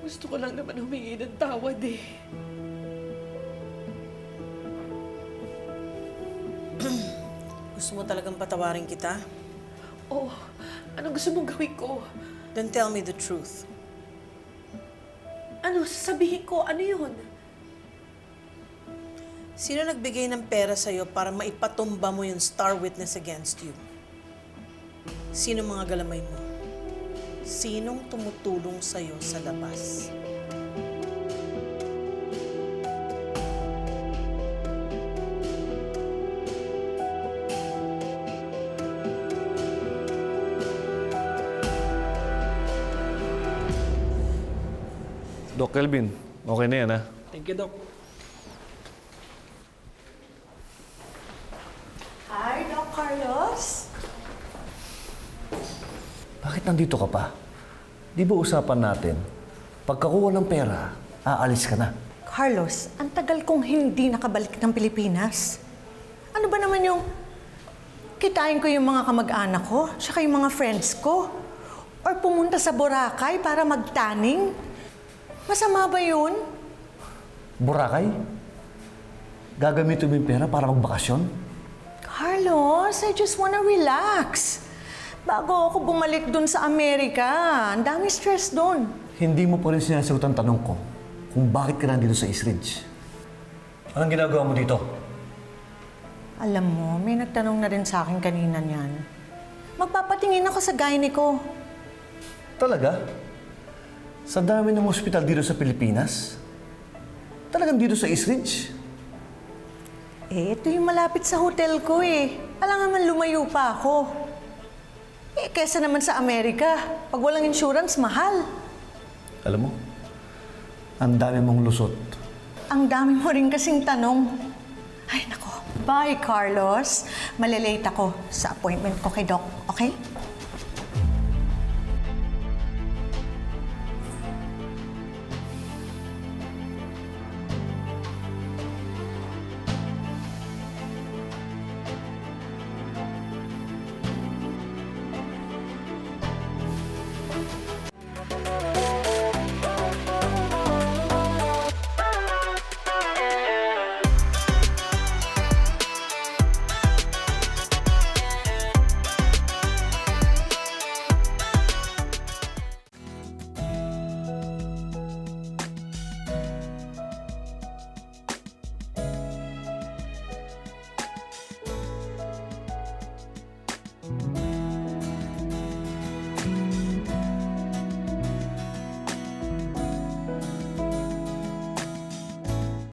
Gusto ko lang naman humingi ng tawad eh. Gusto mo talagang patawarin kita? Oh, anong gusto mong gawin ko? Then tell me the truth. Ano, sasabihin ko, ano yun? Sino nagbigay ng pera sa'yo para maipatumba mo yung star witness against you? Sino mga galamay mo? Sinong tumutulong sa'yo sa labas? Doc Kelvin, okay na yan, ha? Thank you, Doc. Hi, Doc Carlos. Bakit nandito ka pa? Di ba usapan natin, pagkakuha ng pera, aalis ka na. Carlos, ang tagal kong hindi nakabalik ng Pilipinas. Ano ba naman yung kitain ko yung mga kamag-anak ko, tsaka yung mga friends ko? Or pumunta sa Boracay para magtaning? Masama ba yun? Boracay? Gagamitin mo yung pera para magbakasyon? Carlos, I just wanna relax. Bago ako bumalik dun sa Amerika, ang dami stress dun. Hindi mo pa rin sinasagot ang tanong ko kung bakit ka nandito sa East Ridge. Anong ginagawa mo dito? Alam mo, may nagtanong na rin sa akin kanina niyan. Magpapatingin ako sa gynae ko. Talaga? Sa dami ng ospital dito sa Pilipinas? Talagang dito sa East Ridge? Ito yung malapit sa hotel ko eh. Alam naman lumayo pa ako. Kesa naman sa Amerika, pag walang insurance, mahal. Alam mo, ang dami mong lusot. Ang dami mo rin kasing tanong. Ay nako, bye Carlos. Malilate ako sa appointment ko kay Doc, okay?